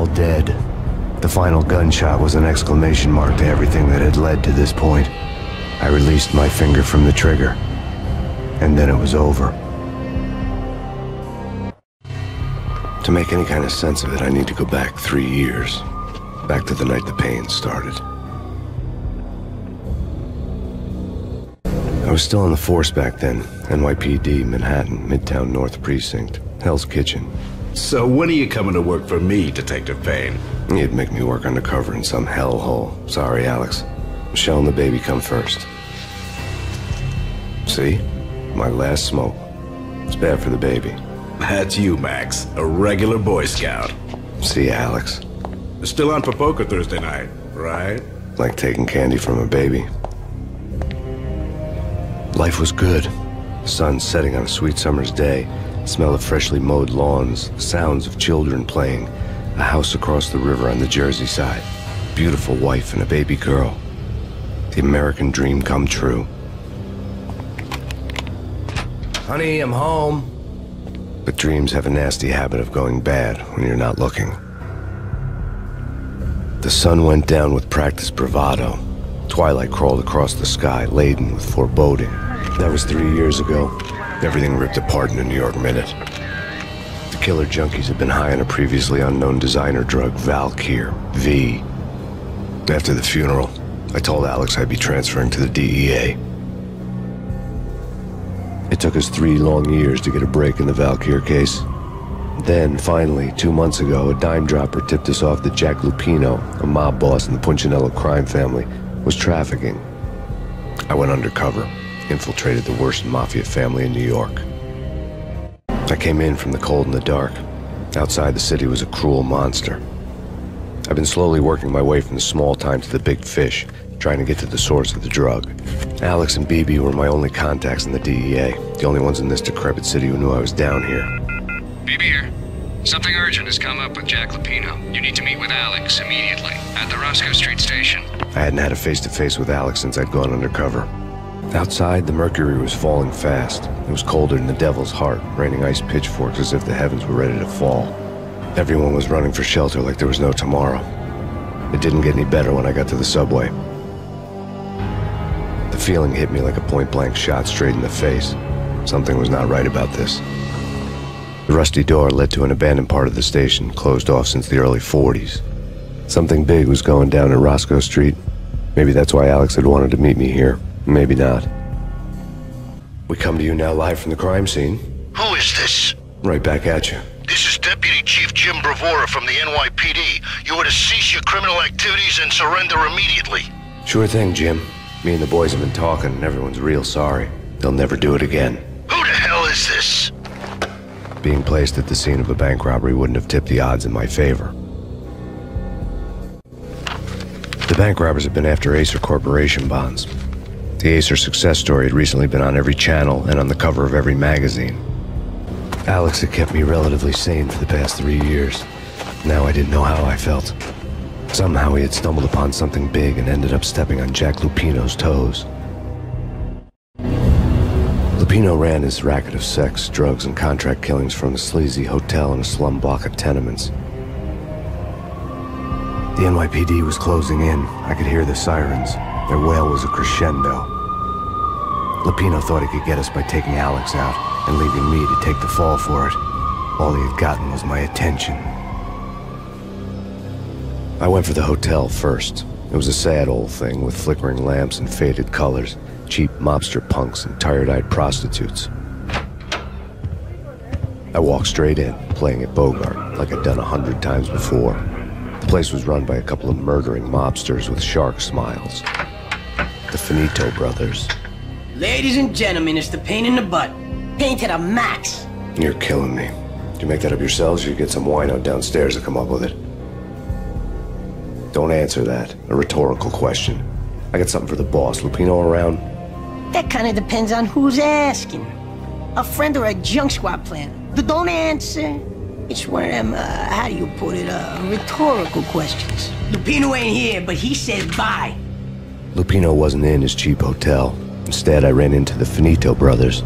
all dead. The final gunshot was an exclamation mark to everything that had led to this point. I released my finger from the trigger, and then it was over. To make any kind of sense of it, I need to go back 3 years. Back to the night the Payne started. I was still in the force back then. NYPD, Manhattan, Midtown North Precinct, Hell's Kitchen. So when are you coming to work for me, Detective Payne? You'd make me work undercover in some hellhole. Sorry, Alex. Michelle and the baby come first. See? My last smoke. It's bad for the baby. That's you, Max. A regular Boy Scout. See ya, Alex. Still on for poker Thursday night, right? Like taking candy from a baby. Life was good. The sun setting on a sweet summer's day. The smell of freshly mowed lawns. The sounds of children playing. A house across the river on the Jersey side. Beautiful wife and a baby girl. The American dream come true. Honey, I'm home. But dreams have a nasty habit of going bad when you're not looking. The sun went down with practiced bravado. Twilight crawled across the sky, laden with foreboding. That was 3 years ago. Everything ripped apart in a New York minute. The killer junkies had been high on a previously unknown designer drug, Valkyr, V. After the funeral, I told Alex I'd be transferring to the DEA. It took us 3 long years to get a break in the Valkyr case. Then, finally, 2 months ago, a dime dropper tipped us off that Jack Lupino, a mob boss in the Punchinello crime family, was trafficking. I went undercover, infiltrated the worst mafia family in New York. I came in from the cold and the dark. Outside the city was a cruel monster. I've been slowly working my way from the small time to the big fish, trying to get to the source of the drug. Alex and BB were my only contacts in the DEA, the only ones in this decrepit city who knew I was down here. BB here. Something urgent has come up with Jack Lupino. You need to meet with Alex immediately at the Roscoe Street station. I hadn't had a face-to-face with Alex since I'd gone undercover. Outside, the mercury was falling fast. It was colder than the devil's heart, raining ice pitchforks as if the heavens were ready to fall. Everyone was running for shelter like there was no tomorrow. It didn't get any better when I got to the subway. The feeling hit me like a point-blank shot straight in the face. Something was not right about this. The rusty door led to an abandoned part of the station, closed off since the early 40s. Something big was going down at Roscoe Street. Maybe that's why Alex had wanted to meet me here. Maybe not. We come to you now live from the crime scene. Who is this? Right back at you. This is Deputy Chief Jim Bravura from the NYPD. You are to cease your criminal activities and surrender immediately. Sure thing, Jim. Me and the boys have been talking, and everyone's real sorry. They'll never do it again. Who the hell is this? Being placed at the scene of a bank robbery wouldn't have tipped the odds in my favor. The bank robbers have been after Acer Corporation bonds. The Acer success story had recently been on every channel and on the cover of every magazine. Alex had kept me relatively sane for the past 3 years. Now I didn't know how I felt. Somehow he had stumbled upon something big and ended up stepping on Jack Lupino's toes. Lupino ran his racket of sex, drugs, and contract killings from a sleazy hotel in a slum block of tenements. The NYPD was closing in. I could hear the sirens. Their wail was a crescendo. Lupino thought he could get us by taking Alex out and leaving me to take the fall for it. All he had gotten was my attention. I went for the hotel first. It was a sad old thing with flickering lamps and faded colors, cheap mobster punks and tired-eyed prostitutes. I walked straight in, playing at Bogart, like I'd done 100 times before. The place was run by a couple of murdering mobsters with shark smiles. The Finito brothers. Ladies and gentlemen, it's the pain in the butt. Pain to the max. You're killing me. Did you make that up yourselves, or you get some wino downstairs to come up with it? Don't answer that. A rhetorical question. I got something for the boss. Lupino around? That kind of depends on who's asking. A friend or a junk squad plan. Don't answer. It's one of them, how do you put it, rhetorical questions. Lupino ain't here, but he said bye. Lupino wasn't in his cheap hotel. Instead, I ran into the Finito brothers.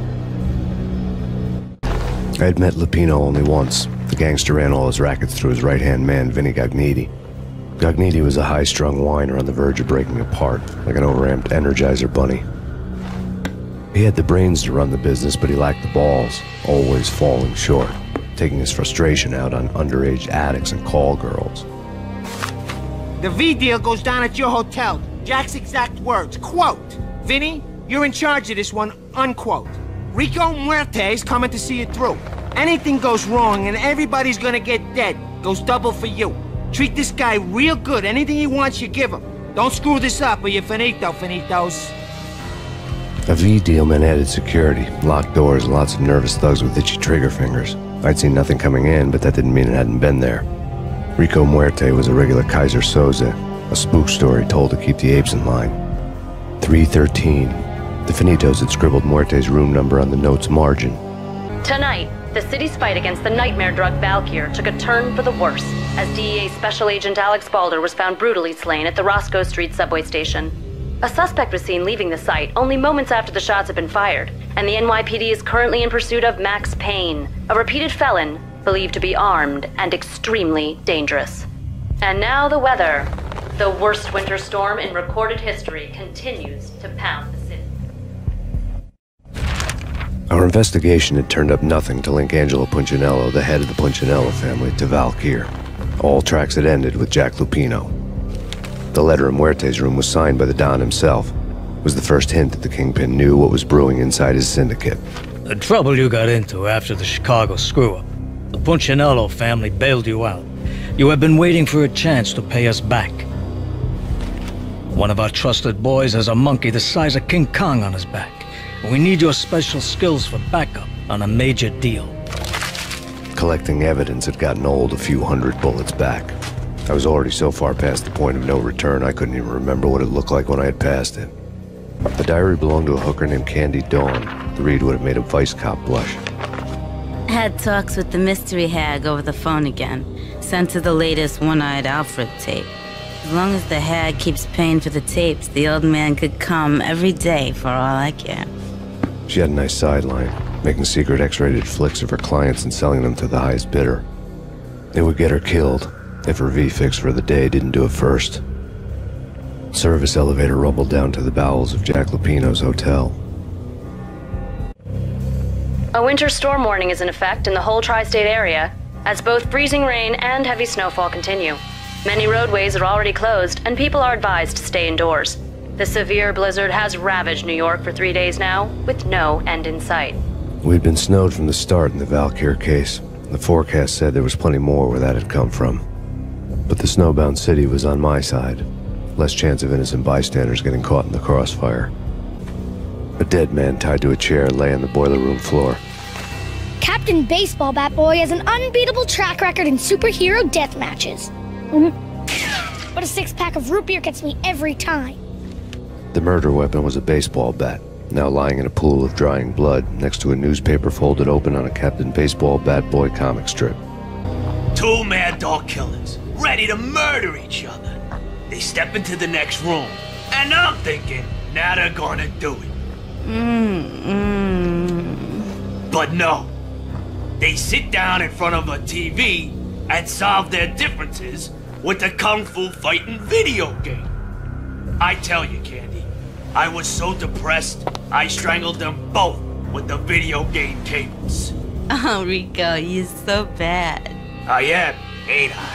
I had met Lupino only once. The gangster ran all his rackets through his right-hand man, Vinny Gognitti. Gognitti was a high-strung whiner on the verge of breaking apart, like an overamped Energizer bunny. He had the brains to run the business, but he lacked the balls, always falling short, taking his frustration out on underage addicts and call girls. The V deal goes down at your hotel. Jack's exact words, quote, "Vinny, you're in charge of this one," unquote. Rico Muerte's coming to see it through. Anything goes wrong and everybody's gonna get dead, goes double for you. Treat this guy real good. Anything he wants, you give him. Don't screw this up or you're finito, finitos. A V deal meant added security, locked doors, and lots of nervous thugs with itchy trigger fingers. I'd seen nothing coming in, but that didn't mean it hadn't been there. Rico Muerte was a regular Kaiser Soze, a spook story told to keep the apes in line. 313. The Finitos had scribbled Muerte's room number on the note's margin. Tonight, the city's fight against the nightmare drug Valkyr took a turn for the worse, as DEA Special Agent Alex Balder was found brutally slain at the Roscoe Street subway station. A suspect was seen leaving the site only moments after the shots had been fired, and the NYPD is currently in pursuit of Max Payne, a repeated felon, believed to be armed and extremely dangerous. And now the weather. The worst winter storm in recorded history continues to pound the city. Our investigation had turned up nothing to link Angelo Punchinello, the head of the Punchinello family, to Valkyr. All tracks had ended with Jack Lupino. The letter in Muerte's room was signed by the Don himself. It was the first hint that the Kingpin knew what was brewing inside his syndicate. The trouble you got into after the Chicago screw-up. The Punchinello family bailed you out. You have been waiting for a chance to pay us back. One of our trusted boys has a monkey the size of King Kong on his back. We need your special skills for backup on a major deal. Collecting evidence had gotten old a few hundred bullets back. I was already so far past the point of no return I couldn't even remember what it looked like when I had passed it. The diary belonged to a hooker named Candy Dawn. The read would have made a vice cop blush. Had talks with the mystery hag over the phone again. Sent to the latest One-Eyed Alfred tape. As long as the hag keeps paying for the tapes, the old man could come every day for all I care. She had a nice sideline, making secret X-rated flicks of her clients and selling them to the highest bidder. It would get her killed if her V-fix for the day didn't do it first. Service elevator rumbled down to the bowels of Jack Lupino's hotel. A winter storm warning is in effect in the whole tri-state area, as both freezing rain and heavy snowfall continue. Many roadways are already closed, and people are advised to stay indoors. The severe blizzard has ravaged New York for 3 days now, with no end in sight. We'd been snowed from the start in the Valkyr case. The forecast said there was plenty more where that had come from. But the snowbound city was on my side. Less chance of innocent bystanders getting caught in the crossfire. A dead man tied to a chair lay on the boiler room floor. Captain Baseball Bat Boy has an unbeatable track record in superhero death matches. But a six-pack of root beer gets me every time. The murder weapon was a baseball bat, now lying in a pool of drying blood next to a newspaper folded open on a Captain Baseball Bat Boy comic strip. Two mad dog killers, ready to murder each other. They step into the next room, and I'm thinking, now they're gonna do it. But no. They sit down in front of a TV and solve their differences with a kung fu fighting video game. I tell you, Candy, I was so depressed, I strangled them both with the video game cables. Oh, Rico, you're so bad. I am, ain't I?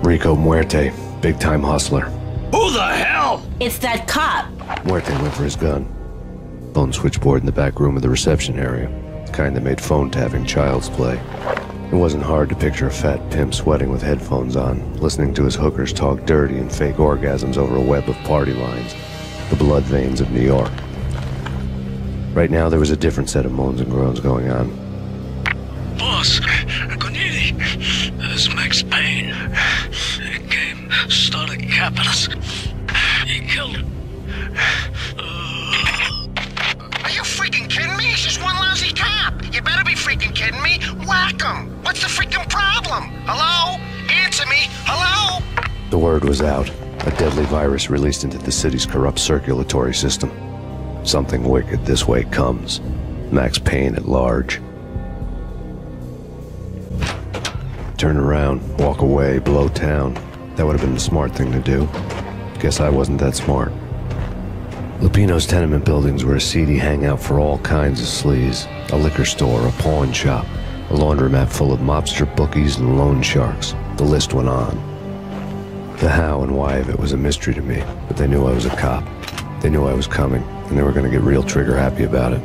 Rico Muerte, big-time hustler. Who the hell? It's that cop. Muerte went for his gun. Phone switchboard in the back room of the reception area. The kind that made phone tapping child's play. It wasn't hard to picture a fat pimp sweating with headphones on, listening to his hookers talk dirty and fake orgasms over a web of party lines. The blood veins of New York. Right now, there was a different set of moans and groans going on. Boss, Gognitti, it's Max Payne. He came, started capping us. He killed him. Are you freaking kidding me? He's just one lousy cop. You better be freaking kidding me. Whack him. What's the freaking problem? Hello? Answer me. Hello? The word was out. A deadly virus released into the city's corrupt circulatory system. Something wicked this way comes. Max Payne at large. Turn around, walk away, blow town. That would have been the smart thing to do. Guess I wasn't that smart. Lupino's tenement buildings were a seedy hangout for all kinds of sleaze. A liquor store, a pawn shop, a laundromat full of mobster bookies and loan sharks. The list went on. The how and why of it was a mystery to me, but they knew I was a cop. They knew I was coming, and they were going to get real trigger happy about it.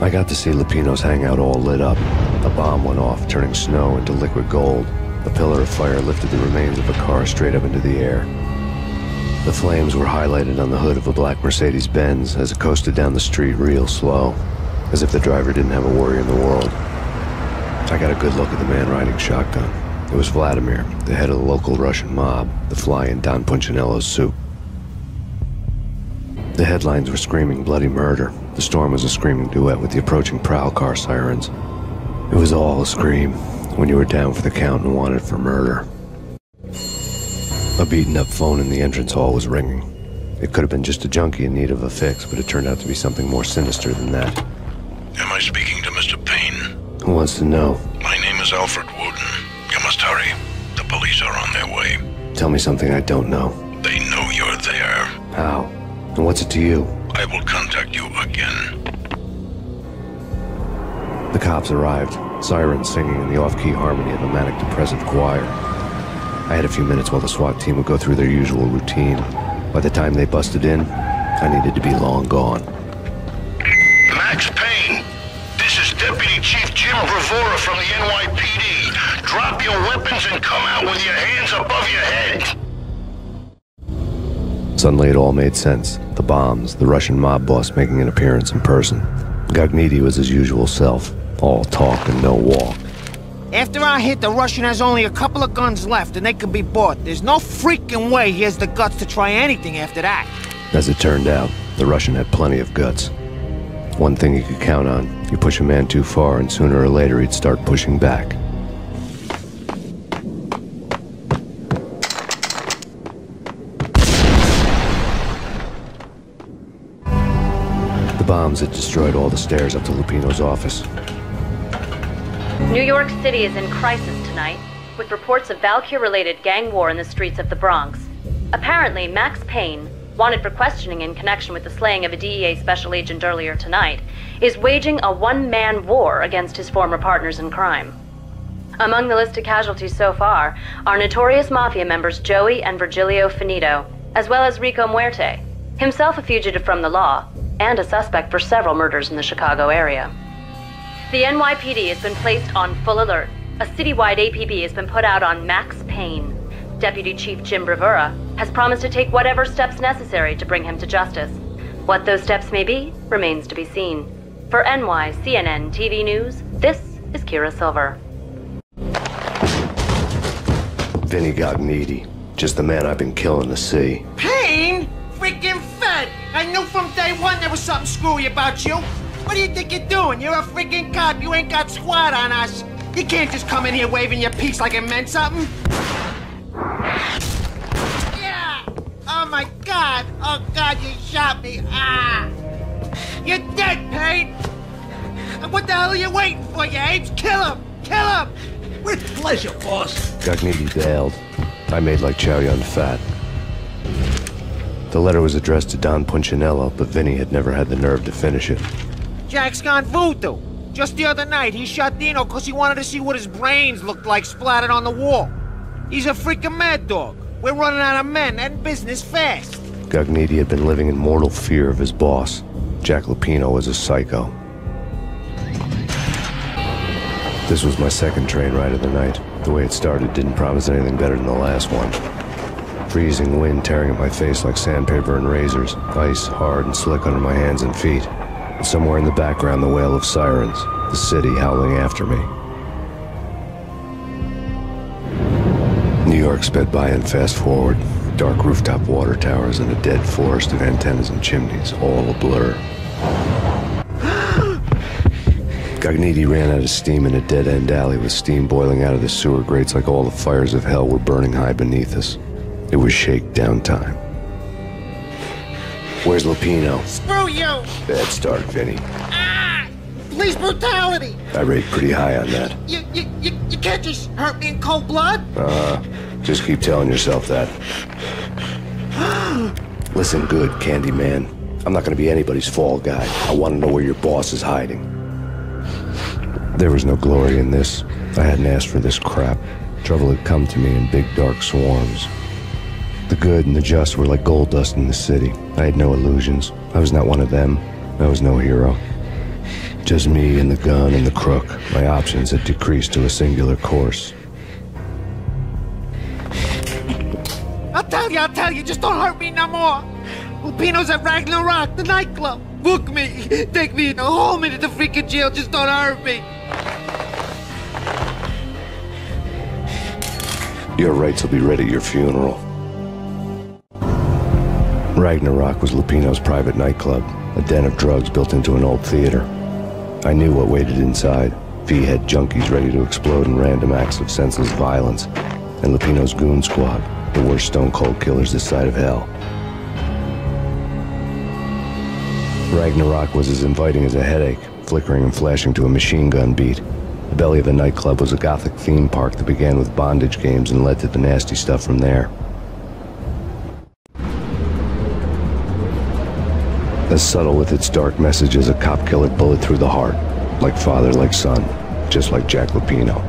I got to see Lupino's hangout all lit up. A bomb went off, turning snow into liquid gold. A pillar of fire lifted the remains of a car straight up into the air. The flames were highlighted on the hood of a black Mercedes-Benz as it coasted down the street real slow, as if the driver didn't have a worry in the world. I got a good look at the man riding shotgun. It was Vladimir, the head of the local Russian mob, the fly in Don Punchinello's soup. The headlines were screaming bloody murder. The storm was a screaming duet with the approaching prowl car sirens. It was all a scream when you were down for the count and wanted for murder. A beaten-up phone in the entrance hall was ringing. It could have been just a junkie in need of a fix, but it turned out to be something more sinister than that. Am I speaking to Mr. Payne? Who wants to know? My name is Alfred Wooden. You must hurry. The police are on their way. Tell me something I don't know. They know you're there. How? And what's it to you? I will contact you again. The cops arrived, sirens singing in the off-key harmony of a manic-depressive choir. I had a few minutes while the SWAT team would go through their usual routine. By the time they busted in, I needed to be long gone. Max Payne, this is Deputy Chief Jim Bravura from the NYPD. Drop your weapons and come out with your hands above your head. Suddenly it all made sense. The bombs, the Russian mob boss making an appearance in person. Gagniti was his usual self, all talk and no walk. After our hit, the Russian has only a couple of guns left and they can be bought. There's no freaking way he has the guts to try anything after that. As it turned out, the Russian had plenty of guts. One thing you could count on, you push a man too far and sooner or later he'd start pushing back. The bombs had destroyed all the stairs up to Lupino's office. New York City is in crisis tonight, with reports of Valkyr-related gang war in the streets of the Bronx. Apparently, Max Payne, wanted for questioning in connection with the slaying of a DEA special agent earlier tonight, is waging a one-man war against his former partners in crime. Among the listed casualties so far are notorious mafia members Joey and Virgilio Finito, as well as Rico Muerte, himself a fugitive from the law, and a suspect for several murders in the Chicago area. The NYPD has been placed on full alert. A citywide APB has been put out on Max Payne. Deputy Chief Jim Bravura has promised to take whatever steps necessary to bring him to justice. What those steps may be remains to be seen. For NYCNN TV News, this is Kira Silver. Vinny Gagniti, just the man I've been killing to see. Payne? Freaking fed! I knew from day one there was something screwy about you. What do you think you're doing? You're a freaking cop. You ain't got squad on us. You can't just come in here waving your piece like it meant something. Yeah! Oh my God! Oh God, you shot me! Ah! You're dead, Payne! And what the hell are you waiting for, you apes? Kill him! Kill him! With pleasure, boss. Gagniti bailed. I made like Chow Yun Fat. The letter was addressed to Don Punchinello, but Vinny had never had the nerve to finish it. Jack's gone voodoo. Just the other night, he shot Dino because he wanted to see what his brains looked like splattered on the wall. He's a freaking mad dog. We're running out of men and business fast. Gagniti had been living in mortal fear of his boss. Jack Lupino was a psycho. This was my second train ride of the night. The way it started didn't promise anything better than the last one. Freezing wind tearing at my face like sandpaper and razors, ice hard and slick under my hands and feet. And somewhere in the background, the wail of sirens, the city howling after me. New York sped by in fast forward. Dark rooftop water towers and a dead forest of antennas and chimneys, all a blur. Gagniti ran out of steam in a dead-end alley with steam boiling out of the sewer grates like all the fires of hell were burning high beneath us. It was shakedown time. Where's Lupino? Screw you! Bad start, Vinny. Ah! Police brutality! I rate pretty high on that. You can't just hurt me in cold blood? Just keep telling yourself that. Listen good, Candyman. I'm not gonna be anybody's fall guy. I want to know where your boss is hiding. There was no glory in this. I hadn't asked for this crap. Trouble had come to me in big dark swarms. The good and the just were like gold dust in the city. I had no illusions. I was not one of them. I was no hero. Just me and the gun and the crook. My options had decreased to a singular course. I'll tell you, just don't hurt me no more. Lupino's at Ragnarok, the nightclub. Book me, take me in a home into the freaking jail, just don't hurt me. Your rights will be read at your funeral. Ragnarok was Lupino's private nightclub, a den of drugs built into an old theater. I knew what waited inside. V-head junkies ready to explode in random acts of senseless violence, and Lupino's goon squad, the worst stone-cold killers this side of hell. Ragnarok was as inviting as a headache, flickering and flashing to a machine gun beat. The belly of the nightclub was a gothic theme park that began with bondage games and led to the nasty stuff from there. As subtle with its dark message as a cop-killer bullet through the heart. Like father, like son. Just like Jack Lupino.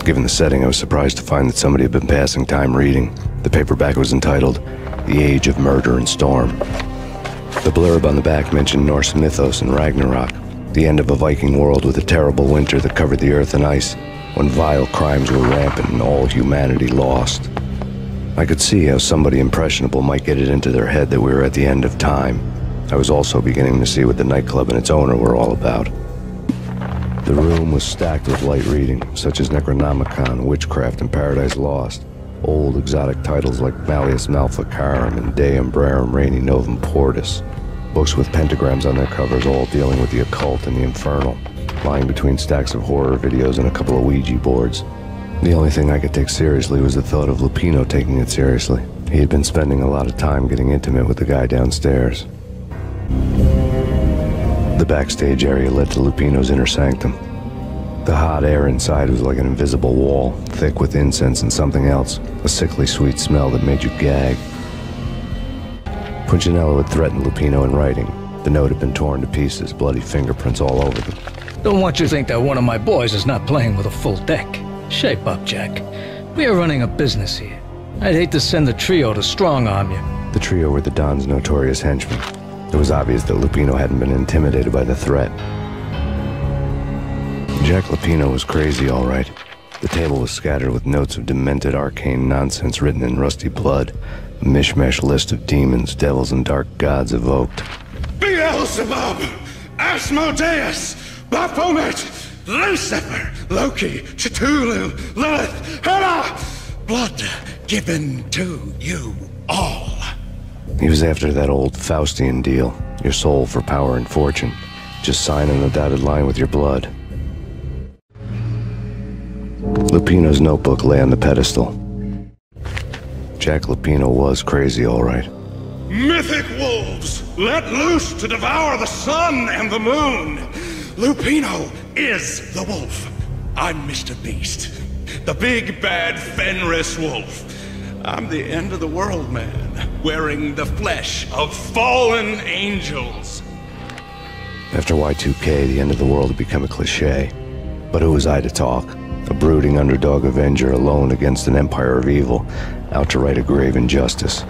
Given the setting, I was surprised to find that somebody had been passing time reading. The paperback was entitled, The Age of Murder and Storm. The blurb on the back mentioned Norse mythos and Ragnarok, the end of a Viking world with a terrible winter that covered the earth in ice, when vile crimes were rampant and all humanity lost. I could see how somebody impressionable might get it into their head that we were at the end of time. I was also beginning to see what the nightclub and its owner were all about. The room was stacked with light reading, such as Necronomicon, Witchcraft, and Paradise Lost. Old exotic titles like Malleus Maleficarum and De Umbrarum Reini Novum Portis. Books with pentagrams on their covers, all dealing with the occult and the infernal, lying between stacks of horror videos and a couple of Ouija boards. The only thing I could take seriously was the thought of Lupino taking it seriously. He had been spending a lot of time getting intimate with the guy downstairs. The backstage area led to Lupino's inner sanctum. The hot air inside was like an invisible wall, thick with incense and something else, a sickly sweet smell that made you gag. Punchinello had threatened Lupino in writing. The note had been torn to pieces, bloody fingerprints all over them. Don't want you to think that one of my boys is not playing with a full deck. Shape up, Jack. We are running a business here. I'd hate to send the trio to strong-arm you. The trio were the Don's notorious henchmen. It was obvious that Lupino hadn't been intimidated by the threat. Jack Lupino was crazy, all right. The table was scattered with notes of demented arcane nonsense written in rusty blood. A mishmash list of demons, devils, and dark gods evoked. Beelzebub! Asmodeus! Baphomet! Lucifer! Loki! Cthulhu! Lilith! Hela! Blood given to you all. He was after that old Faustian deal. Your soul for power and fortune. Just sign on the dotted line with your blood. Lupino's notebook lay on the pedestal. Jack Lupino was crazy, all right. Mythic wolves, let loose to devour the sun and the moon. Lupino is the wolf. I'm Mr. Beast, the big bad Fenris wolf. I'm the end of the world man, wearing the flesh of fallen angels. After Y2K, the end of the world had become a cliché. But who was I to talk? A brooding underdog avenger alone against an empire of evil, out to right a grave injustice.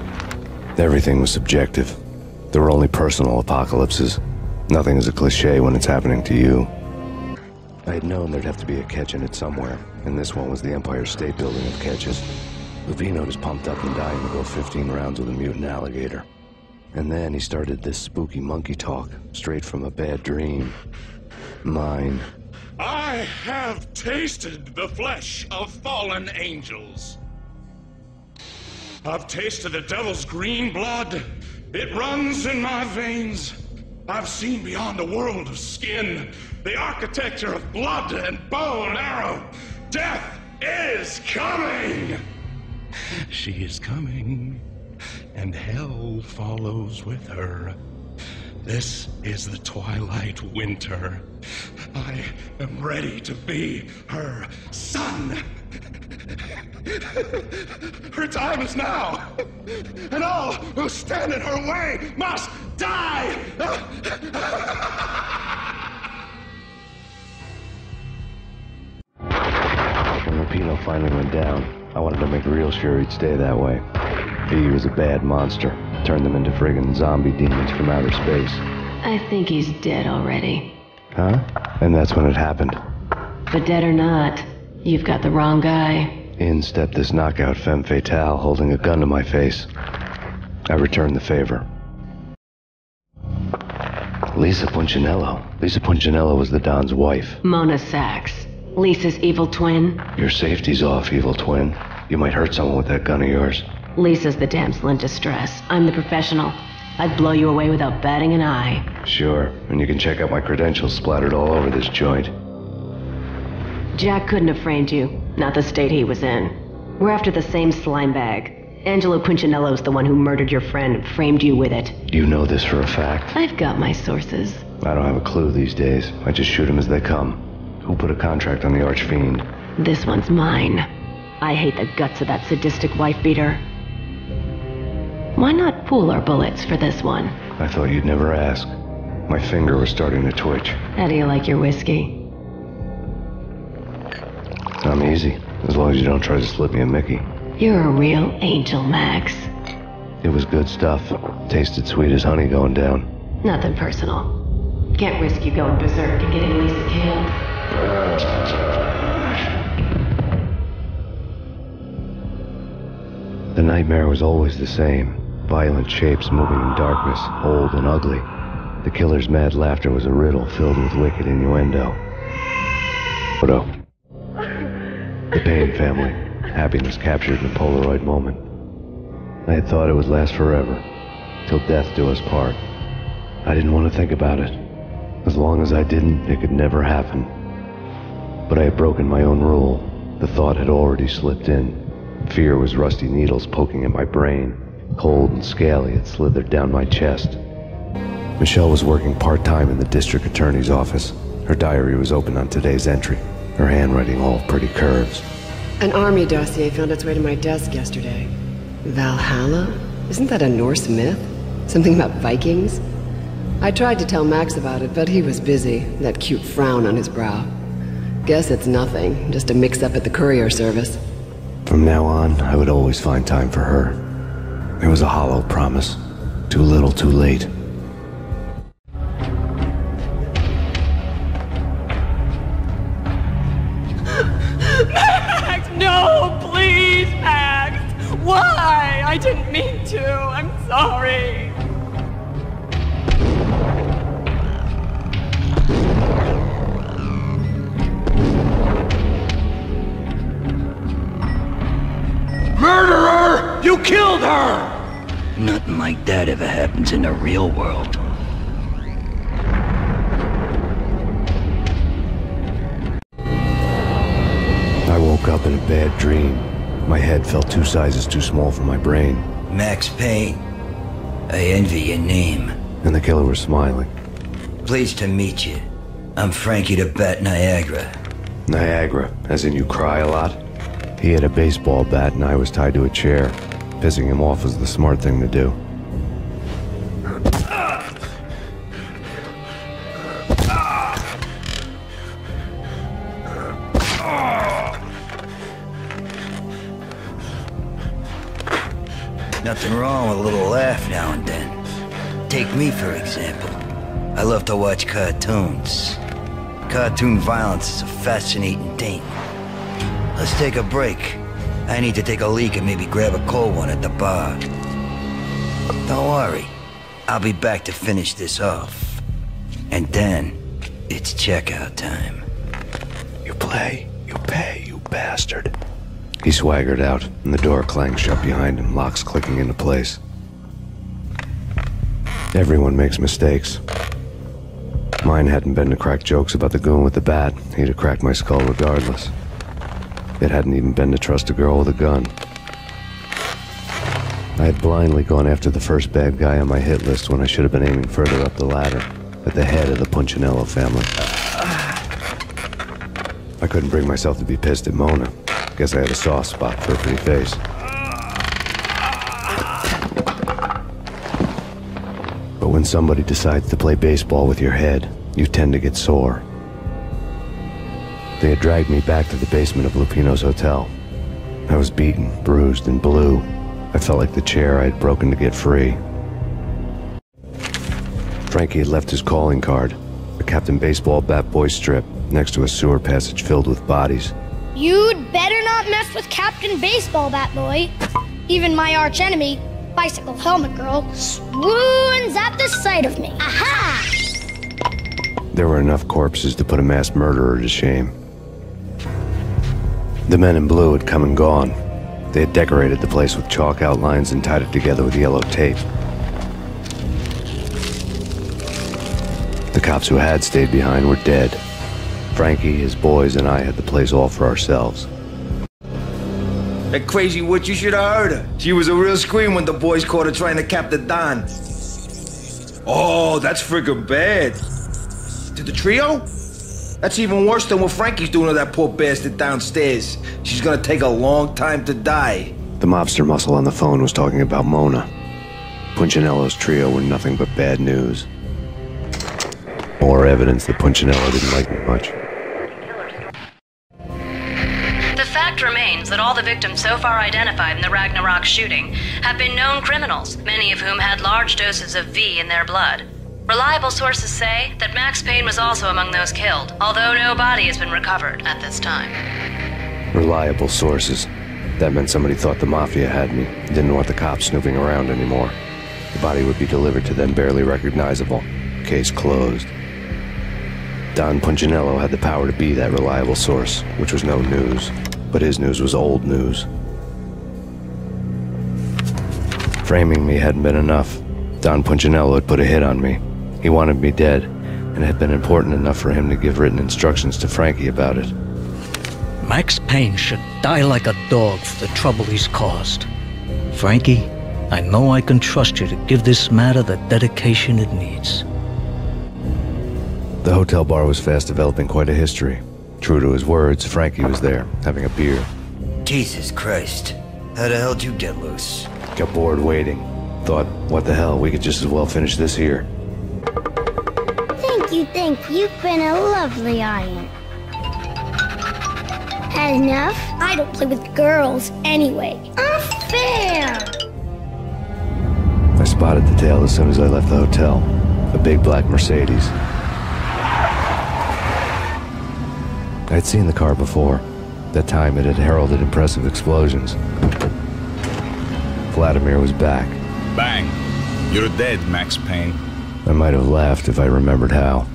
Everything was subjective. There were only personal apocalypses. Nothing is a cliché when it's happening to you. I had known there'd have to be a catch in it somewhere, and this one was the Empire State Building of catches. Lupino was pumped up and dying to go 15 rounds with a mutant alligator. And then he started this spooky monkey talk, straight from a bad dream. Mine. I have tasted the flesh of fallen angels. I've tasted the devil's green blood. It runs in my veins. I've seen beyond a world of skin, the architecture of blood and bow and arrow. Death is coming! She is coming, and hell follows with her. This is the twilight winter. I am ready to be her son. Her time is now, and all who stand in her way must die! When Lupino finally went down, I wanted to make real sure he'd stay that way. V was a bad monster. Turned them into friggin' zombie demons from outer space. I think he's dead already. Huh? And that's when it happened. But dead or not, you've got the wrong guy. In stepped this knockout femme fatale holding a gun to my face. I returned the favor. Lisa Punchinello. Lisa Punchinello was the Don's wife. Mona Sachs. Lisa's evil twin. Your safety's off, evil twin. You might hurt someone with that gun of yours. Lisa's the damsel in distress. I'm the professional. I'd blow you away without batting an eye. Sure, and you can check out my credentials splattered all over this joint. Jack couldn't have framed you. Not the state he was in. We're after the same slime bag. Angelo Punchinello's the one who murdered your friend and framed you with it. You know this for a fact. I've got my sources. I don't have a clue these days. I just shoot them as they come. Who put a contract on the Archfiend? This one's mine. I hate the guts of that sadistic wife-beater. Why not pool our bullets for this one? I thought you'd never ask. My finger was starting to twitch. How do you like your whiskey? I'm easy, as long as you don't try to slip me a Mickey. You're a real angel, Max. It was good stuff. Tasted sweet as honey going down. Nothing personal. Can't risk you going berserk and getting Lisa killed. The nightmare was always the same. Violent shapes moving in darkness, old and ugly. The killer's mad laughter was a riddle filled with wicked innuendo. Photo. The Payne family. Happiness captured in a Polaroid moment. I had thought it would last forever, till death do us part. I didn't want to think about it. As long as I didn't, it could never happen. But I had broken my own rule. The thought had already slipped in. Fear was rusty needles poking at my brain. Cold and scaly, it slithered down my chest. Michelle was working part-time in the district attorney's office. Her diary was open on today's entry, her handwriting all pretty curves. An army dossier found its way to my desk yesterday. Valhalla? Isn't that a Norse myth? Something about Vikings? I tried to tell Max about it, but he was busy, that cute frown on his brow. Guess it's nothing, just a mix-up at the courier service. From now on, I would always find time for her. It was a hollow promise. Too little, too late. Max, no, please, Max! Why? I didn't mean to. I'm sorry. Murderer! You killed her! Nothing like that ever happens in the real world. I woke up in a bad dream. My head felt 2 sizes too small for my brain. Max Payne. I envy your name. And the killer was smiling. Pleased to meet you. I'm Frankie the Bat Niagara. Niagara, as in you cry a lot? He had a baseball bat and I was tied to a chair. Pissing him off was the smart thing to do. Nothing wrong with a little laugh now and then. Take me, for example. I love to watch cartoons. Cartoon violence is a fascinating thing. Let's take a break. I need to take a leak and maybe grab a cold one at the bar. Don't worry. I'll be back to finish this off. And then, it's checkout time. You play, you pay, you bastard. He swaggered out, and the door clanged shut behind him, locks clicking into place. Everyone makes mistakes. Mine hadn't been to crack jokes about the goon with the bat. He'd have cracked my skull regardless. It hadn't even been to trust a girl with a gun. I had blindly gone after the first bad guy on my hit list when I should have been aiming further up the ladder, at the head of the Punchinello family. I couldn't bring myself to be pissed at Mona. Guess I had a soft spot for her pretty face. But when somebody decides to play baseball with your head, you tend to get sore. They had dragged me back to the basement of Lupino's hotel. I was beaten, bruised, and blue. I felt like the chair I had broken to get free. Frankie had left his calling card, a Captain Baseball Bat Boy strip, next to a sewer passage filled with bodies. You'd better not mess with Captain Baseball Bat Boy. Even my archenemy, Bicycle Helmet Girl, swoons at the sight of me. Aha! There were enough corpses to put a mass murderer to shame. The men in blue had come and gone. They had decorated the place with chalk outlines and tied it together with yellow tape. The cops who had stayed behind were dead. Frankie, his boys, and I had the place all for ourselves. That crazy witch, you should have heard her. She was a real scream when the boys caught her trying to cap the Don. Oh, that's friggin' bad. To the trio? That's even worse than what Frankie's doing to that poor bastard downstairs. She's gonna take a long time to die. The mobster muscle on the phone was talking about Mona. Punchinello's trio were nothing but bad news. More evidence that Punchinello didn't like me much. The fact remains that all the victims so far identified in the Ragnarok shooting have been known criminals, many of whom had large doses of V in their blood. Reliable sources say that Max Payne was also among those killed, although no body has been recovered at this time. Reliable sources. That meant somebody thought the Mafia had me, didn't want the cops snooping around anymore. The body would be delivered to them barely recognizable. Case closed. Don Punchinello had the power to be that reliable source, which was no news. But his news was old news. Framing me hadn't been enough. Don Punchinello had put a hit on me. He wanted me dead, and it had been important enough for him to give written instructions to Frankie about it. Max Payne should die like a dog for the trouble he's caused. Frankie, I know I can trust you to give this matter the dedication it needs. The hotel bar was fast developing quite a history. True to his words, Frankie was there, having a beer. Jesus Christ. How the hell did you get loose? Got bored waiting. Thought, what the hell, we could just as well finish this here. Thank you. You've been a lovely audience. Had enough? I don't play with girls anyway. Unfair! I spotted the tail as soon as I left the hotel. A big black Mercedes. I'd seen the car before. That time it had heralded impressive explosions. Vladimir was back. Bang! You're dead, Max Payne. I might have laughed if I remembered how.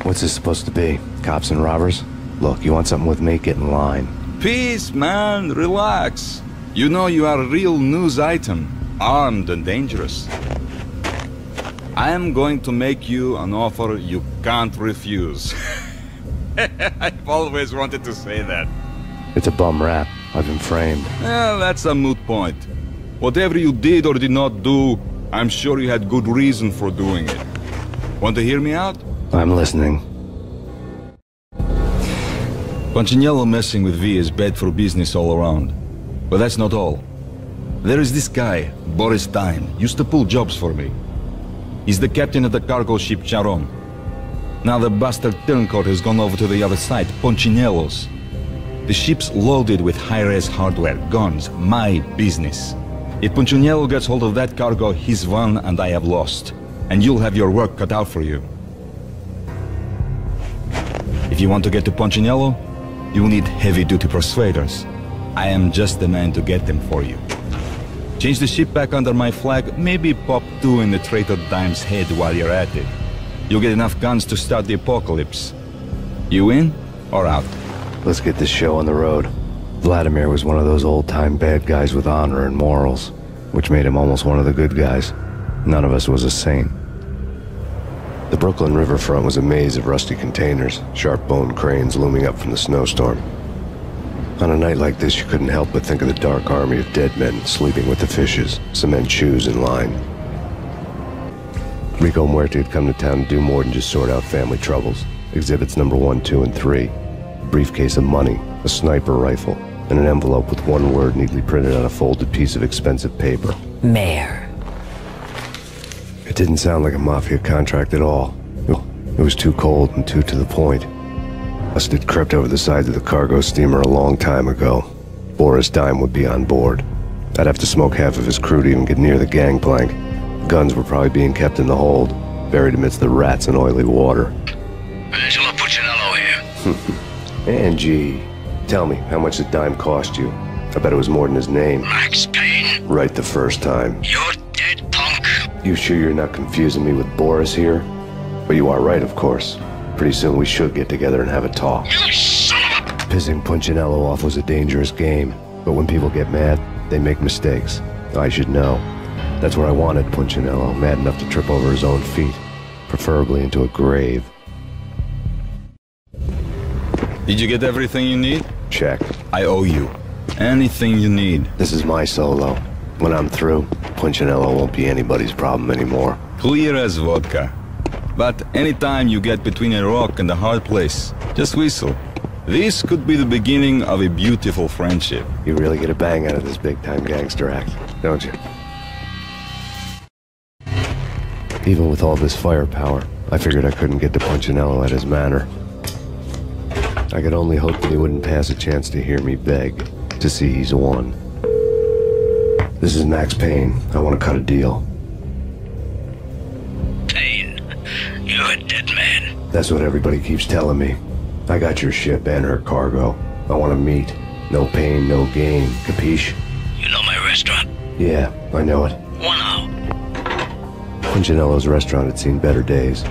What's this supposed to be? Cops and robbers? Look, you want something with me? Get in line. Peace, man. Relax. You know you are a real news item. Armed and dangerous. I am going to make you an offer you can't refuse. I've always wanted to say that. It's a bum rap. I've been framed. Well, that's a moot point. Whatever you did or did not do, I'm sure you had good reason for doing it. Want to hear me out? I'm listening. Punchinello messing with V is bad for business all around. But that's not all. There is this guy, Boris Dime, used to pull jobs for me. He's the captain of the cargo ship Charon. Now the bastard turncoat has gone over to the other side, Punchinello's. The ship's loaded with high-res hardware, guns, my business. If Punchinello gets hold of that cargo, he's won and I have lost. And you'll have your work cut out for you. If you want to get to Punchinello, you need heavy-duty persuaders. I am just the man to get them for you. Change the ship back under my flag, maybe pop 2 in the traitor Dime's head while you're at it. You'll get enough guns to start the apocalypse. You in or out? Let's get this show on the road. Vladimir was one of those old-time bad guys with honor and morals, which made him almost one of the good guys. None of us was a saint. The Brooklyn riverfront was a maze of rusty containers, sharp-boned cranes looming up from the snowstorm. On a night like this, you couldn't help but think of the dark army of dead men sleeping with the fishes, cement shoes in line. Rico Muerte had come to town to do more than just sort out family troubles. Exhibits number 1, 2, and 3. A briefcase of money, a sniper rifle, and an envelope with one word neatly printed on a folded piece of expensive paper. Mayor. It didn't sound like a mafia contract at all. It was too cold and too to the point. Must have crept over the sides of the cargo steamer a long time ago. Boris Dime would be on board. I'd have to smoke half of his crew to even get near the gangplank. Guns were probably being kept in the hold, buried amidst the rats and oily water. Angelo Puccinello here. Angie, tell me, how much did Dime cost you? I bet it was more than his name. Max Payne. Right the first time. You're dead, punk. You sure you're not confusing me with Boris here? But you are right, of course. Pretty soon we should get together and have a talk. You son of a... Pissing Punchinello off was a dangerous game, but when people get mad, they make mistakes. I should know. That's where I wanted Punchinello, mad enough to trip over his own feet, preferably into a grave. Did you get everything you need? Check. I owe you. Anything you need. This is my solo. When I'm through, Punchinello won't be anybody's problem anymore. Clear as vodka. But anytime you get between a rock and a hard place, just whistle. This could be the beginning of a beautiful friendship. You really get a bang out of this big-time gangster act, don't you? Even with all this firepower, I figured I couldn't get to Punchinello at his manor. I could only hope that he wouldn't pass a chance to hear me beg, to see he's won. This is Max Payne. I want to cut a deal. Payne, you're a dead man. That's what everybody keeps telling me. I got your ship and her cargo. I want to meet. No pain, no gain. Capiche? You know my restaurant? Yeah, I know it. 1 hour. Punchinello's restaurant had seen better days.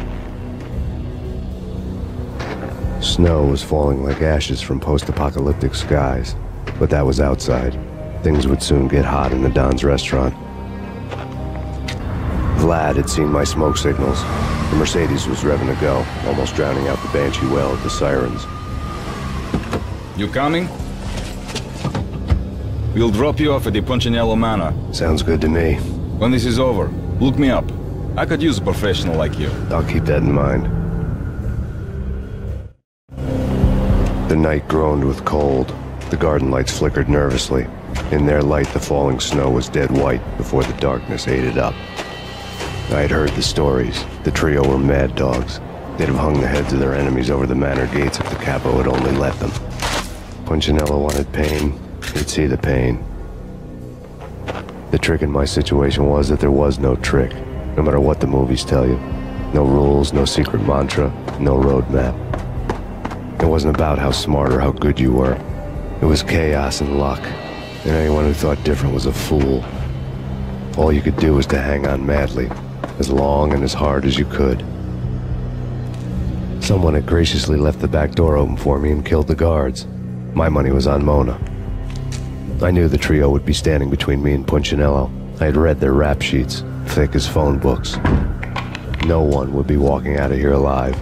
Snow was falling like ashes from post-apocalyptic skies, but that was outside. Things would soon get hot in the Don's restaurant. Vlad had seen my smoke signals. The Mercedes was revving to go, almost drowning out the Banshee well of the sirens. You coming? We'll drop you off at the Punchinello Manor. Sounds good to me. When this is over, look me up. I could use a professional like you. I'll keep that in mind. The night groaned with cold. The garden lights flickered nervously. In their light, the falling snow was dead white before the darkness ate it up. I had heard the stories. The trio were mad dogs. They'd have hung the heads of their enemies over the manor gates if the capo had only let them. Punchinello wanted Payne. He'd see the pain. The trick in my situation was that there was no trick, no matter what the movies tell you. No rules, no secret mantra, no roadmap. It wasn't about how smart or how good you were. It was chaos and luck, and anyone who thought different was a fool. All you could do was to hang on madly, as long and as hard as you could. Someone had graciously left the back door open for me and killed the guards. My money was on Mona. I knew the trio would be standing between me and Punchinello. I had read their rap sheets, thick as phone books. No one would be walking out of here alive.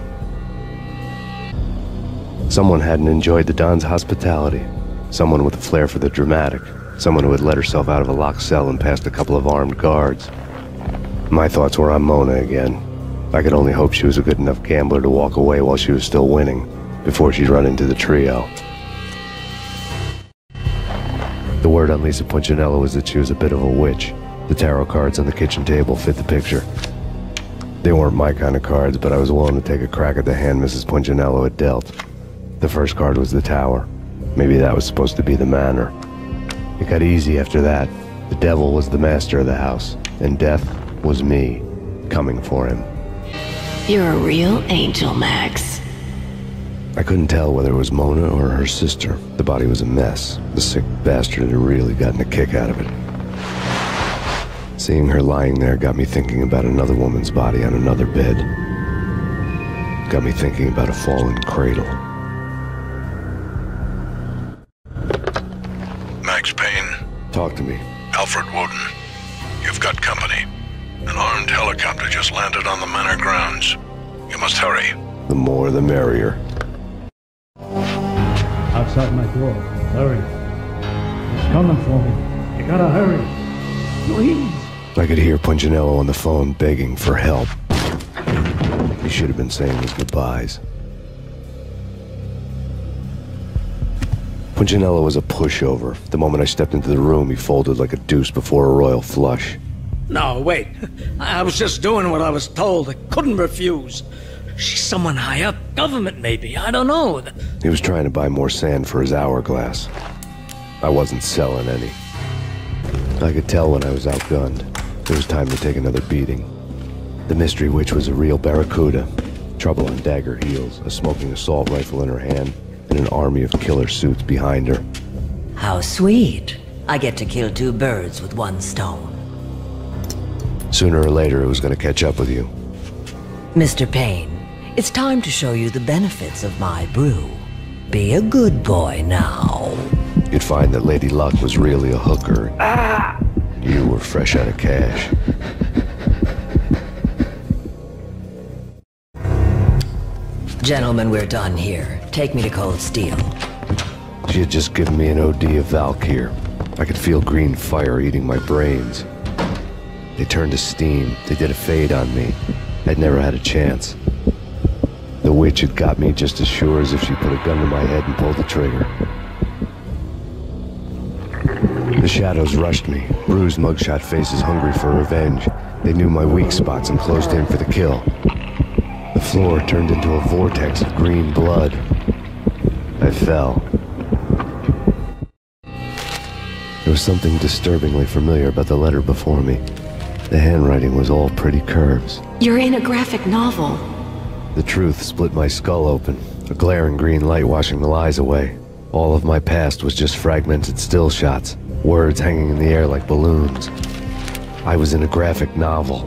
Someone hadn't enjoyed the Don's hospitality. Someone with a flair for the dramatic. Someone who had let herself out of a locked cell and past a couple of armed guards. My thoughts were on Mona again. I could only hope she was a good enough gambler to walk away while she was still winning, before she'd run into the trio. The word on Lisa Punchinello was that she was a bit of a witch. The tarot cards on the kitchen table fit the picture. They weren't my kind of cards, but I was willing to take a crack at the hand Mrs. Punchinello had dealt. The first card was the tower. Maybe that was supposed to be the manor. It got easy after that. The devil was the master of the house, and death was me, coming for him. You're a real angel, Max. I couldn't tell whether it was Mona or her sister. The body was a mess. The sick bastard had really gotten a kick out of it. Seeing her lying there got me thinking about another woman's body on another bed. Got me thinking about a fallen cradle. Max Payne. Talk to me. Alfred Woden. You've got company. An armed helicopter just landed on the manor grounds. You must hurry. The more the merrier. Outside my door, Hurry. He's coming for me. You gotta hurry. Please. I could hear Punchinello on the phone begging for help. He should have been saying his goodbyes. Punchinello was a pushover. The moment I stepped into the room, he folded like a deuce before a royal flush. No, wait. I was just doing what I was told. I couldn't refuse. She's someone high up. Government, maybe. I don't know. He was trying to buy more sand for his hourglass. I wasn't selling any. I could tell when I was outgunned. It was time to take another beating. The mystery witch was a real barracuda. Trouble on dagger heels, a smoking assault rifle in her hand, and an army of killer suits behind her. How sweet. I get to kill two birds with one stone. Sooner or later, it was going to catch up with you. Mr. Payne, it's time to show you the benefits of my brew. Be a good boy now. You'd find that Lady Luck was really a hooker. You were fresh out of cash. Gentlemen, we're done here. Take me to Cold Steel. She had just given me an OD of Valkyr. I could feel green fire eating my brains. They turned to steam. They did a fade on me. I'd never had a chance. The witch had got me just as sure as if she put a gun to my head and pulled the trigger. The shadows rushed me, bruised mugshot faces hungry for revenge. They knew my weak spots and closed in for the kill. The floor turned into a vortex of green blood. I fell. There was something disturbingly familiar about the letter before me. The handwriting was all pretty curves. You're in a graphic novel. The truth split my skull open, a glaring green light washing the lies away. All of my past was just fragmented still shots, words hanging in the air like balloons. I was in a graphic novel,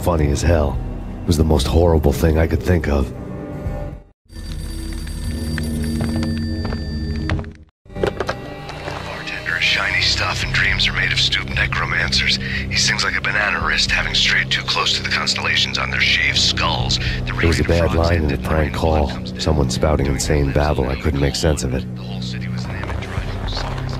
funny as hell. It was the most horrible thing I could think of. Bartender is shiny stuff and dreams are made of stooped necromancers. He sings like a banana wrist, having strayed too close to the constellations on their shaved skulls. There was a bad line in a prank call. Someone spouting insane babble. I couldn't make sense of it.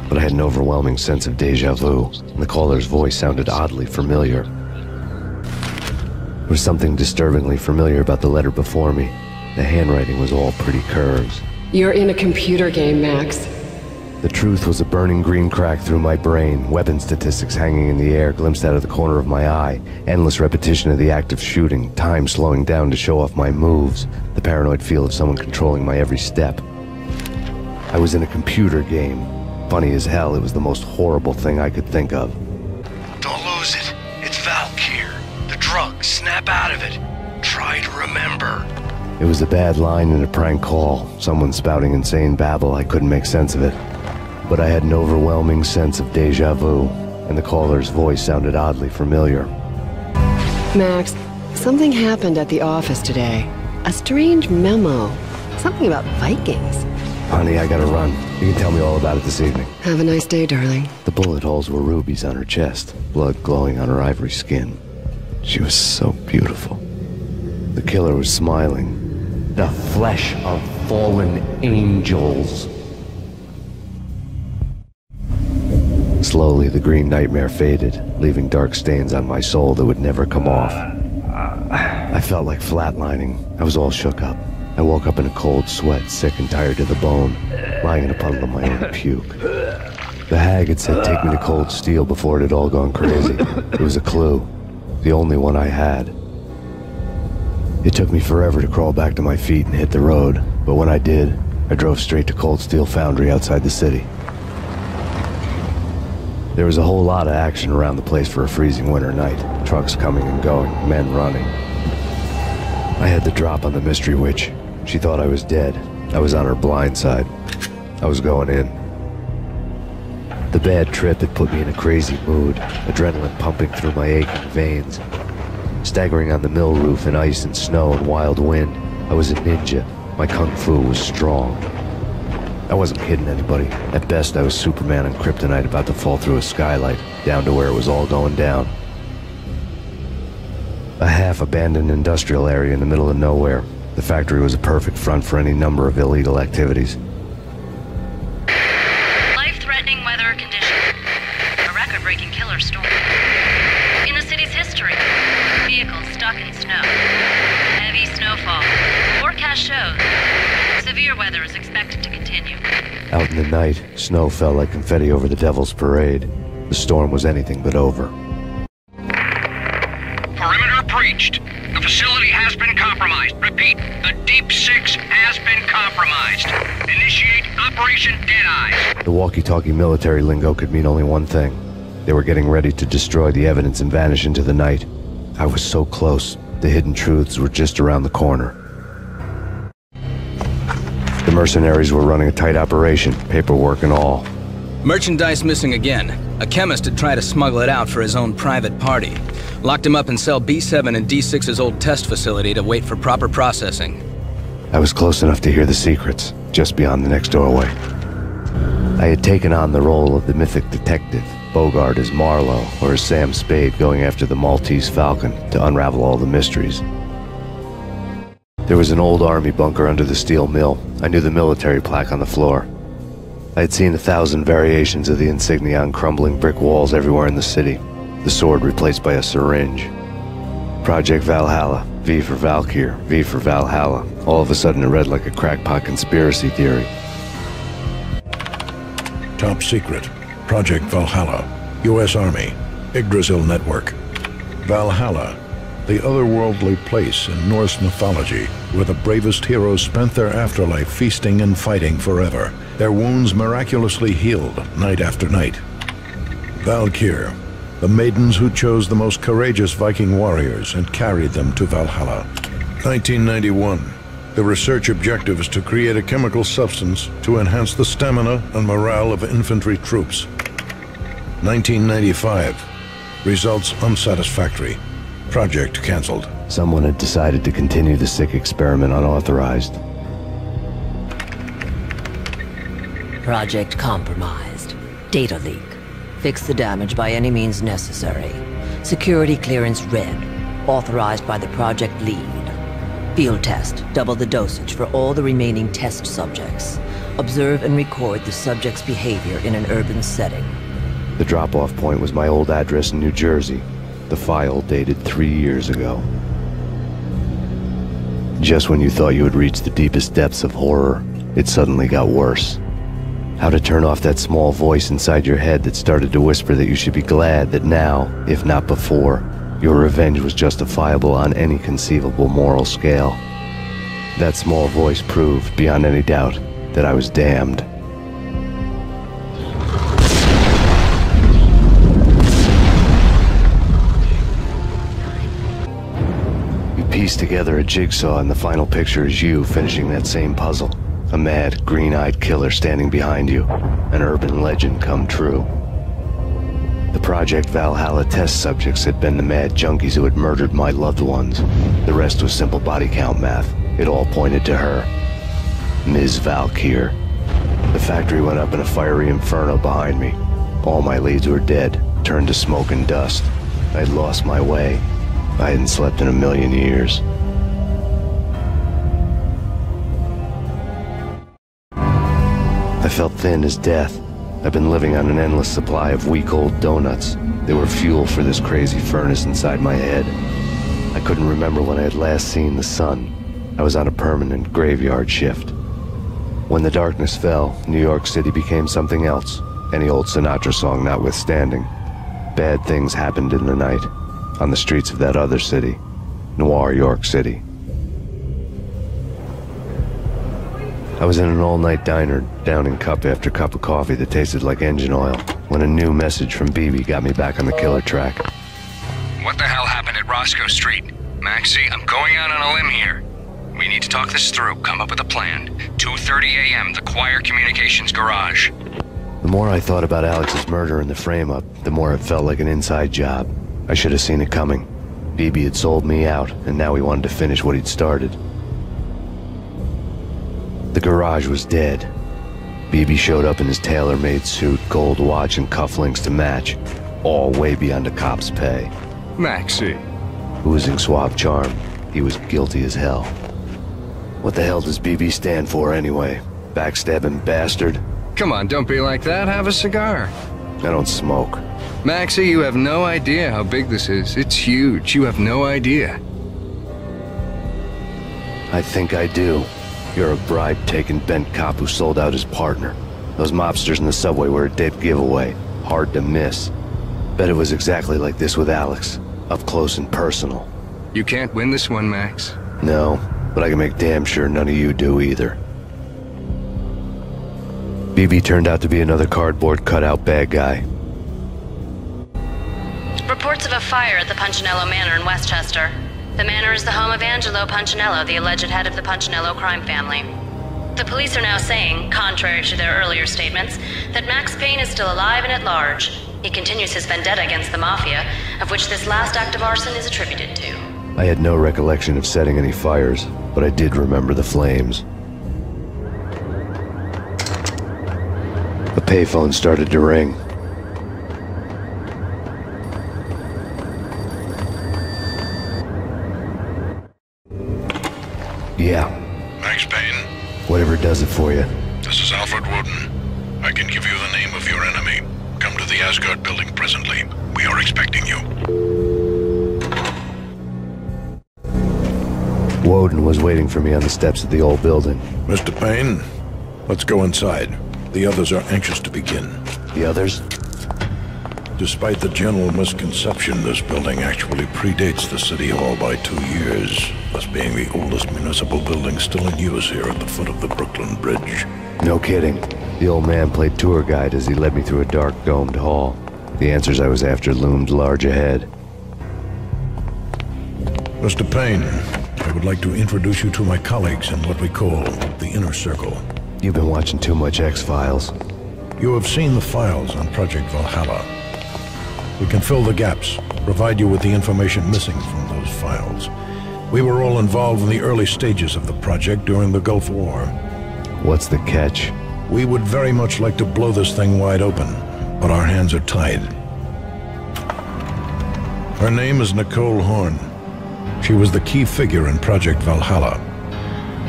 But I had an overwhelming sense of deja vu, and the caller's voice sounded oddly familiar. There was something disturbingly familiar about the letter before me. The handwriting was all pretty curves. You're in a computer game, Max. The truth was a burning green crack through my brain, weapon statistics hanging in the air, glimpsed out of the corner of my eye, endless repetition of the act of shooting, time slowing down to show off my moves, the paranoid feel of someone controlling my every step. I was in a computer game. Funny as hell, it was the most horrible thing I could think of. Don't lose it. It's Valkyr. The drug. Snap out of it. Try to remember. It was a bad line in a prank call, someone spouting insane babble. I couldn't make sense of it. But I had an overwhelming sense of deja vu, and the caller's voice sounded oddly familiar. Max, something happened at the office today. A strange memo. Something about Vikings. Honey, I gotta run. You can tell me all about it this evening. Have a nice day, darling. The bullet holes were rubies on her chest, blood glowing on her ivory skin. She was so beautiful. The killer was smiling. The flesh of fallen angels. Slowly, the green nightmare faded, leaving dark stains on my soul that would never come off. I felt like flatlining. I was all shook up. I woke up in a cold sweat, sick and tired to the bone, lying in a puddle of my own puke. The hag had said take me to Cold Steel before it had all gone crazy. It was a clue, the only one I had. It took me forever to crawl back to my feet and hit the road, but when I did, I drove straight to Cold Steel Foundry outside the city. There was a whole lot of action around the place for a freezing winter night. Trucks coming and going, men running. I had the drop on the mystery witch. She thought I was dead. I was on her blind side. I was going in. The bad trip had put me in a crazy mood, adrenaline pumping through my aching veins. Staggering on the mill roof in ice and snow and wild wind, I was a ninja. My kung fu was strong. I wasn't kidding anybody. At best, I was Superman on kryptonite about to fall through a skylight, down to where it was all going down. A half-abandoned industrial area in the middle of nowhere. The factory was a perfect front for any number of illegal activities. In the night, snow fell like confetti over the Devil's Parade. The storm was anything but over. Perimeter breached. The facility has been compromised. Repeat, the Deep Six has been compromised. Initiate Operation Deadeye. The walkie-talkie military lingo could mean only one thing. They were getting ready to destroy the evidence and vanish into the night. I was so close. The hidden truths were just around the corner. The mercenaries were running a tight operation, paperwork and all. Merchandise missing again. A chemist had tried to smuggle it out for his own private party. Locked him up in cell B7 in D6's old test facility to wait for proper processing. I was close enough to hear the secrets, just beyond the next doorway. I had taken on the role of the mythic detective, Bogart as Marlowe, or as Sam Spade going after the Maltese Falcon to unravel all the mysteries. There was an old army bunker under the steel mill. I knew the military plaque on the floor. I had seen 1,000 variations of the insignia on crumbling brick walls everywhere in the city. The sword replaced by a syringe. Project Valhalla, V for Valkyr, V for Valhalla. All of a sudden it read like a crackpot conspiracy theory. Top secret. Project Valhalla. U.S. Army. Yggdrasil Network. Valhalla. The otherworldly place in Norse mythology where the bravest heroes spent their afterlife feasting and fighting forever. Their wounds miraculously healed night after night. Valkyr. The maidens who chose the most courageous Viking warriors and carried them to Valhalla. 1991. The research objective is to create a chemical substance to enhance the stamina and morale of infantry troops. 1995. Results unsatisfactory. Project cancelled. Someone had decided to continue the sick experiment unauthorized. Project compromised. Data leak. Fix the damage by any means necessary. Security clearance red. Authorized by the project lead. Field test. Double the dosage for all the remaining test subjects. Observe and record the subject's behavior in an urban setting. The drop-off point was my old address in New Jersey. The file dated 3 years ago. Just when you thought you had reached the deepest depths of horror, it suddenly got worse. How to turn off that small voice inside your head that started to whisper that you should be glad that now, if not before, your revenge was justifiable on any conceivable moral scale. That small voice proved, beyond any doubt, that I was damned. You piece together a jigsaw and the final picture is you finishing that same puzzle. A mad, green-eyed killer standing behind you. An urban legend come true. The Project Valhalla test subjects had been the mad junkies who had murdered my loved ones. The rest was simple body count math. It all pointed to her. Ms. Valkyr. The factory went up in a fiery inferno behind me. All my leads were dead, turned to smoke and dust. I'd lost my way. I hadn't slept in a million years. I felt thin as death. I've been living on an endless supply of week-old donuts. They were fuel for this crazy furnace inside my head. I couldn't remember when I had last seen the sun. I was on a permanent graveyard shift. When the darkness fell, New York City became something else, any old Sinatra song notwithstanding. Bad things happened in the night, on the streets of that other city, Noir York City. I was in an all-night diner, downing cup after cup of coffee that tasted like engine oil, when a new message from BB got me back on the killer track. What the hell happened at Roscoe Street? Maxie, I'm going out on a limb here. We need to talk this through, come up with a plan. 2:30 a.m., the Choir Communications Garage. The more I thought about Alex's murder and the frame-up, the more it felt like an inside job. I should have seen it coming. BB had sold me out, and now he wanted to finish what he'd started. The garage was dead. BB showed up in his tailor-made suit, gold watch, and cufflinks to match, all way beyond a cop's pay. Maxie. Oozing suave charm, he was guilty as hell. What the hell does BB stand for anyway? Backstabbing bastard? Come on, don't be like that. Have a cigar. I don't smoke. Maxie, you have no idea how big this is. It's huge. You have no idea. I think I do. You're a bribe-taking bent cop who sold out his partner. Those mobsters in the subway were a dead giveaway. Hard to miss. Bet it was exactly like this with Alex. Up close and personal. You can't win this one, Max. No, but I can make damn sure none of you do either. BB turned out to be another cardboard cutout bad guy. Reports of a fire at the Punchinello Manor in Westchester. The manor is the home of Angelo Punchinello, the alleged head of the Punchinello crime family. The police are now saying, contrary to their earlier statements, that Max Payne is still alive and at large. He continues his vendetta against the Mafia, of which this last act of arson is attributed to. I had no recollection of setting any fires, but I did remember the flames. The payphone started to ring. Yeah. Max Payne? Whatever does it for you. This is Alfred Woden. I can give you the name of your enemy. Come to the Asgard building presently. We are expecting you. Woden was waiting for me on the steps of the old building. Mr. Payne, let's go inside. The others are anxious to begin. The others? Despite the general misconception, this building actually predates the City Hall by 2 years, thus being the oldest municipal building still in use here at the foot of the Brooklyn Bridge. No kidding. The old man played tour guide as he led me through a dark domed hall. The answers I was after loomed large ahead. Mr. Payne, I would like to introduce you to my colleagues in what we call the Inner Circle. You've been watching too much X-Files. You have seen the files on Project Valhalla. We can fill the gaps, provide you with the information missing from those files. We were all involved in the early stages of the project during the Gulf War. What's the catch? We would very much like to blow this thing wide open, but our hands are tied. Her name is Nicole Horn. She was the key figure in Project Valhalla.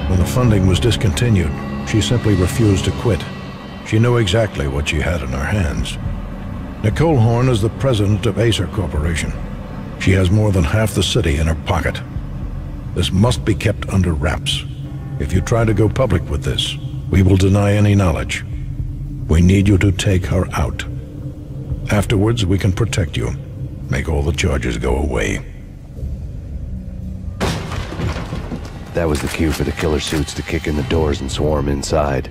When the funding was discontinued, she simply refused to quit. She knew exactly what she had in her hands. Nicole Horn is the president of Acer Corporation. She has more than half the city in her pocket. This must be kept under wraps. If you try to go public with this, we will deny any knowledge. We need you to take her out. Afterwards, we can protect you. Make all the charges go away. That was the cue for the killer suits to kick in the doors and swarm inside.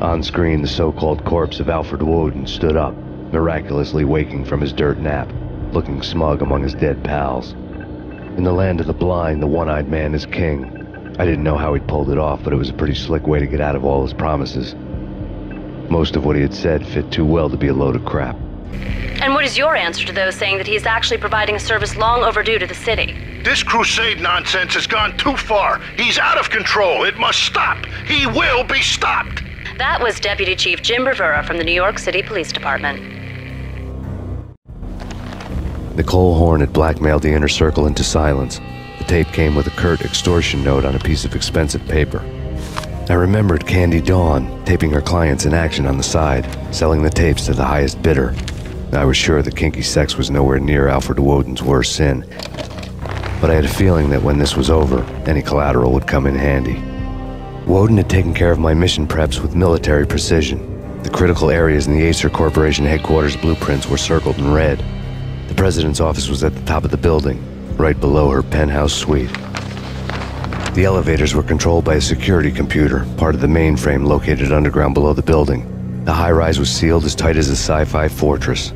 On screen, the so-called corpse of Alfred Woden stood up, miraculously waking from his dirt nap, looking smug among his dead pals. In the land of the blind, the one-eyed man is king. I didn't know how he'd pulled it off, but it was a pretty slick way to get out of all his promises. Most of what he had said fit too well to be a load of crap. And what is your answer to those saying that he is actually providing a service long overdue to the city? This crusade nonsense has gone too far. He's out of control. It must stop. He will be stopped. That was Deputy Chief Jim Rivera from the New York City Police Department. Nicole Horn had blackmailed the Inner Circle into silence. The tape came with a curt extortion note on a piece of expensive paper. I remembered Candy Dawn taping her clients in action on the side, selling the tapes to the highest bidder. I was sure that kinky sex was nowhere near Alfred Woden's worst sin. But I had a feeling that when this was over, any collateral would come in handy. Woden had taken care of my mission preps with military precision. The critical areas in the Acer Corporation headquarters blueprints were circled in red. The president's office was at the top of the building, right below her penthouse suite. The elevators were controlled by a security computer, part of the mainframe located underground below the building. The high-rise was sealed as tight as a sci-fi fortress.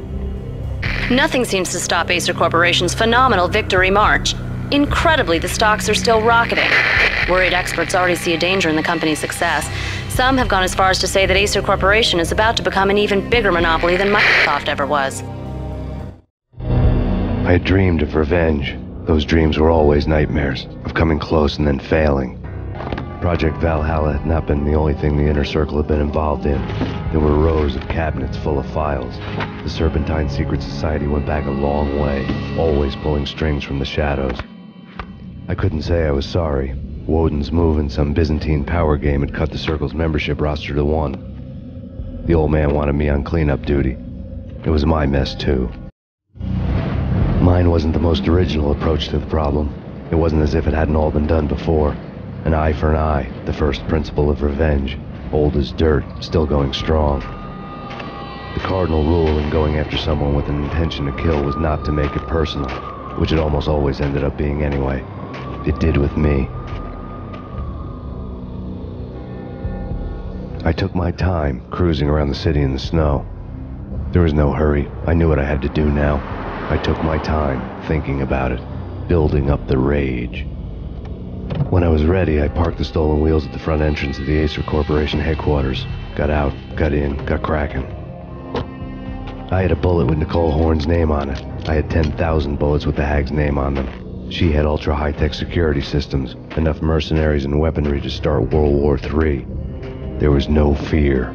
Nothing seems to stop Acer Corporation's phenomenal victory march. Incredibly, the stocks are still rocketing. Worried experts already see a danger in the company's success. Some have gone as far as to say that Acer Corporation is about to become an even bigger monopoly than Microsoft ever was. I had dreamed of revenge. Those dreams were always nightmares, of coming close and then failing. Project Valhalla had not been the only thing the Inner Circle had been involved in. There were rows of cabinets full of files. The Serpentine Secret Society went back a long way, always pulling strings from the shadows. I couldn't say I was sorry. Woden's move in some Byzantine power game had cut the Circle's membership roster to 1. The old man wanted me on cleanup duty. It was my mess, too. Mine wasn't the most original approach to the problem. It wasn't as if it hadn't all been done before. An eye for an eye, the first principle of revenge. Old as dirt, still going strong. The cardinal rule in going after someone with an intention to kill was not to make it personal, which it almost always ended up being anyway. It did with me. I took my time, cruising around the city in the snow. There was no hurry. I knew what I had to do now. I took my time, thinking about it, building up the rage. When I was ready, I parked the stolen wheels at the front entrance of the Acer Corporation headquarters. Got out, got in, got cracking. I had a bullet with Nicole Horn's name on it. I had 10,000 bullets with the hag's name on them. She had ultra-high-tech security systems, enough mercenaries and weaponry to start World War III. There was no fear.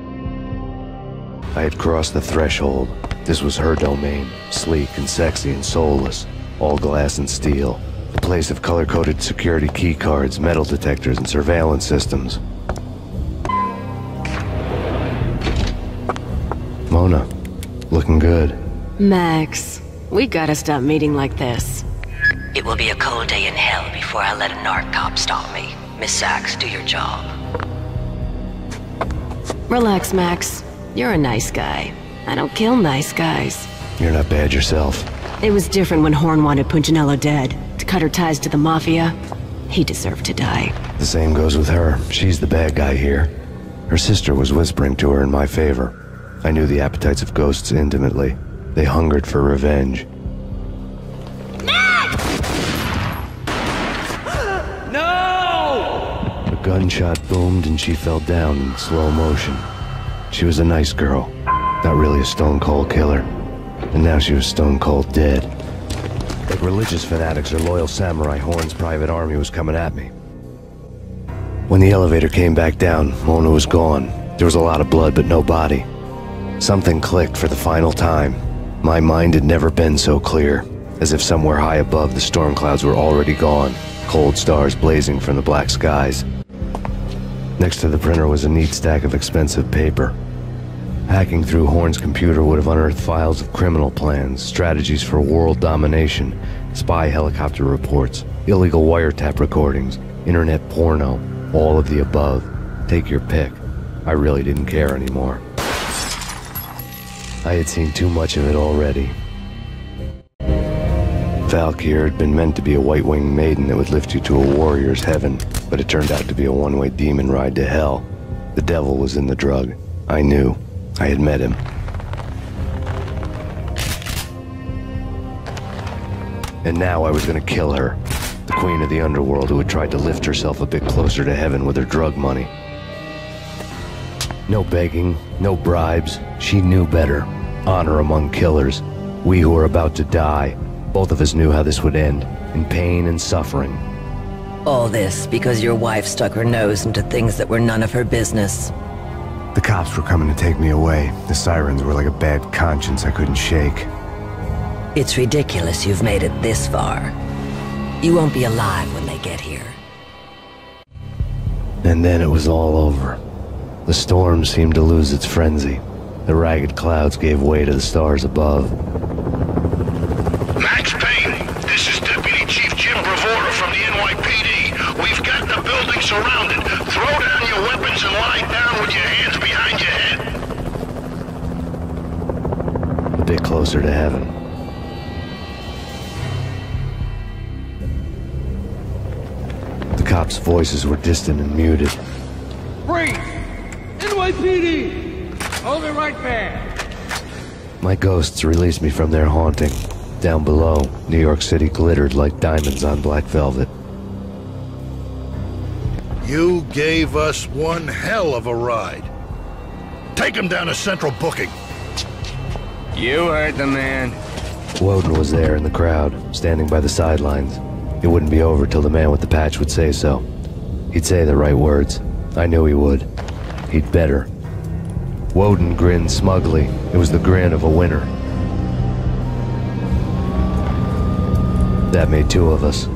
I had crossed the threshold. This was her domain, sleek and sexy and soulless, all glass and steel. A place of color-coded security keycards, metal detectors, and surveillance systems. Mona, looking good. Max, we gotta stop meeting like this. It will be a cold day in hell before I let a narc cop stop me. Miss Sachs, do your job. Relax, Max. You're a nice guy. I don't kill nice guys. You're not bad yourself. It was different when Horn wanted Punchinello dead. To cut her ties to the Mafia. He deserved to die. The same goes with her. She's the bad guy here. Her sister was whispering to her in my favor. I knew the appetites of ghosts intimately. They hungered for revenge. No! A gunshot boomed and she fell down in slow motion. She was a nice girl. Not really a stone-cold killer. And now she was stone-cold dead. Like religious fanatics or loyal samurai, Horn's private army was coming at me. When the elevator came back down, Mona was gone. There was a lot of blood, but no body. Something clicked for the final time. My mind had never been so clear, as if somewhere high above the storm clouds were already gone, cold stars blazing from the black skies. Next to the printer was a neat stack of expensive paper. Hacking through Horn's computer would have unearthed files of criminal plans, strategies for world domination, spy helicopter reports, illegal wiretap recordings, internet porno, all of the above. Take your pick. I really didn't care anymore. I had seen too much of it already. Valkyr had been meant to be a white-winged maiden that would lift you to a warrior's heaven, but it turned out to be a one-way demon ride to hell. The devil was in the drug. I knew. I had met him. And now I was gonna kill her. The queen of the underworld who had tried to lift herself a bit closer to heaven with her drug money. No begging, no bribes. She knew better. Honor among killers. We who were about to die. Both of us knew how this would end. In pain and suffering. All this because your wife stuck her nose into things that were none of her business. The cops were coming to take me away. The sirens were like a bad conscience I couldn't shake. It's ridiculous you've made it this far. You won't be alive when they get here. And then it was all over. The storm seemed to lose its frenzy. The ragged clouds gave way to the stars above. Max Payne, this is Deputy Chief Jim Bravura from the NYPD. We've got the building surrounded. Throw down your weapons and lie down with your hands behind your head. A bit closer to heaven. The cops' voices were distant and muted. Freeze! NYPD! Hold it right there! My ghosts released me from their haunting. Down below, New York City glittered like diamonds on black velvet. You gave us one hell of a ride. Take him down to Central Booking. You heard the man. Woden was there in the crowd, standing by the sidelines. It wouldn't be over till the man with the patch would say so. He'd say the right words. I knew he would. He'd better. Woden grinned smugly. It was the grin of a winner. That made two of us.